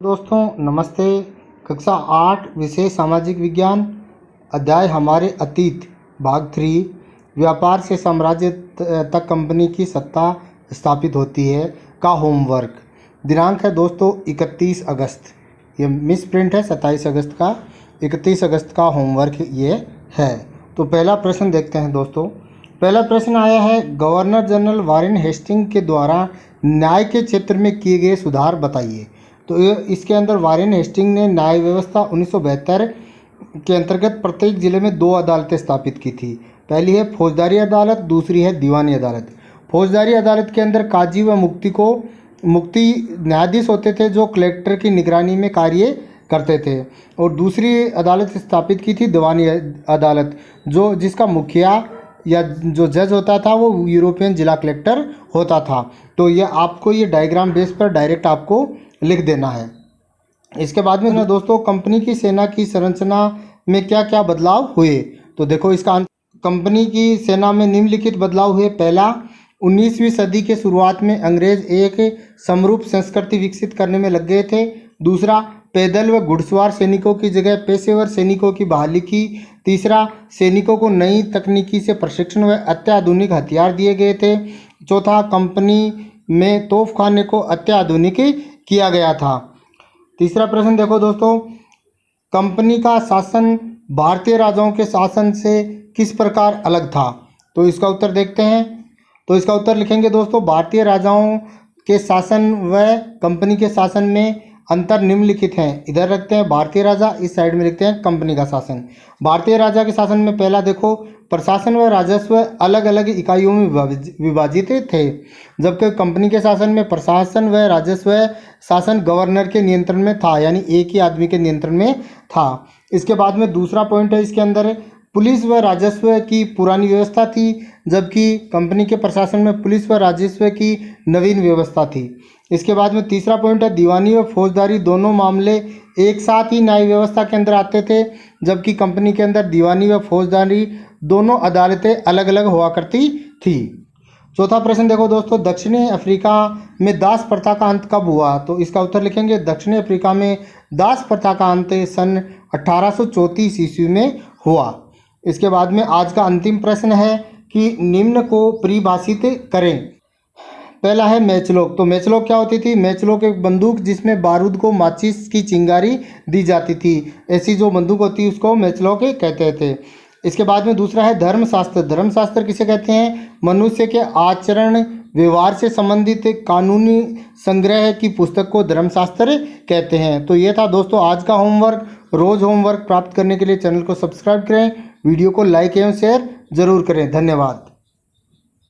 दोस्तों नमस्ते। कक्षा 8 विषय सामाजिक विज्ञान अध्याय हमारे अतीत भाग 3 व्यापार से साम्राज्य तक कंपनी की सत्ता स्थापित होती है का होमवर्क। दिनांक है दोस्तों 31 अगस्त। ये मिस प्रिंट है 27 अगस्त का। 31 अगस्त का होमवर्क ये है। तो पहला प्रश्न देखते हैं दोस्तों। पहला प्रश्न आया है, गवर्नर जनरल वारेन हेस्टिंग के द्वारा न्याय के क्षेत्र में किए गए सुधार बताइए। तो इसके अंदर वारेन हेस्टिंग ने न्याय व्यवस्था 1972 के अंतर्गत प्रत्येक जिले में 2 अदालतें स्थापित की थी। पहली है फौजदारी अदालत, दूसरी है दीवानी अदालत। फौजदारी अदालत के अंदर काजी व मुक्ति न्यायाधीश होते थे जो कलेक्टर की निगरानी में कार्य करते थे, और दूसरी अदालत स्थापित की थी दीवानी अदालत, जिसका मुखिया या जो जज होता था वो यूरोपियन जिला कलेक्टर होता था। तो ये आपको ये डायग्राम बेस पर डायरेक्ट आपको लिख देना है। इसके बाद में दोस्तों कंपनी की सेना की संरचना में क्या क्या बदलाव हुए। तो देखो इसका कंपनी की सेना में निम्नलिखित बदलाव हुए। पहला, 19वीं सदी के शुरुआत में अंग्रेज एक समरूप संस्कृति विकसित करने में लग गए थे। दूसरा, पैदल व घुड़सवार सैनिकों की जगह पेशेवर सैनिकों की बहाली की। तीसरा, सैनिकों को नई तकनीकी से प्रशिक्षण व अत्याधुनिक हथियार दिए गए थे। चौथा, कंपनी में तोपखाने को अत्याधुनिक किया गया था। तीसरा प्रश्न देखो दोस्तों, कंपनी का शासन भारतीय राजाओं के शासन से किस प्रकार अलग था। तो इसका उत्तर देखते हैं। तो इसका उत्तर लिखेंगे दोस्तों, भारतीय राजाओं के शासन व कंपनी के शासन में अंतर निम्नलिखित हैं। इधर रखते हैं भारतीय राजा, इस साइड में लिखते हैं कंपनी का शासन। भारतीय राजा के शासन में पहला देखो, प्रशासन व राजस्व अलग अलग इकाइयों में विभाजित थे, जबकि कंपनी के शासन में प्रशासन व राजस्व शासन गवर्नर के नियंत्रण में था, यानी एक ही आदमी के नियंत्रण में था। इसके बाद में दूसरा पॉइंट है, इसके अंदर पुलिस व राजस्व की पुरानी व्यवस्था थी, जबकि कंपनी के प्रशासन में पुलिस व राजस्व की नवीन व्यवस्था थी। इसके बाद में तीसरा पॉइंट है, दीवानी व फौजदारी दोनों मामले एक साथ ही न्याय व्यवस्था के अंदर आते थे, जबकि कंपनी के अंदर दीवानी व फौजदारी दोनों अदालतें अलग अलग हुआ करती थी। चौथा प्रश्न देखो दोस्तों, दक्षिणी अफ्रीका में दास प्रथा का अंत कब हुआ। तो इसका उत्तर लिखेंगे, दक्षिणी अफ्रीका में दास प्रथा का अंत सन 1834 ईस्वी में हुआ। इसके बाद में आज का अंतिम प्रश्न है कि निम्न को परिभाषित करें। पहला है मैचलॉक। तो मैचलॉक क्या होती थी। मैचलॉक एक बंदूक जिसमें बारूद को माचिस की चिंगारी दी जाती थी, ऐसी जो बंदूक होती है उसको मैचलॉक कहते थे। इसके बाद में दूसरा है धर्मशास्त्र। धर्मशास्त्र किसे कहते हैं, मनुष्य के आचरण व्यवहार से संबंधित कानूनी संग्रह की पुस्तक को धर्मशास्त्र कहते हैं। तो ये था दोस्तों आज का होमवर्क। रोज़ होमवर्क प्राप्त करने के लिए चैनल को सब्सक्राइब करें, वीडियो को लाइक एवं शेयर जरूर करें। धन्यवाद।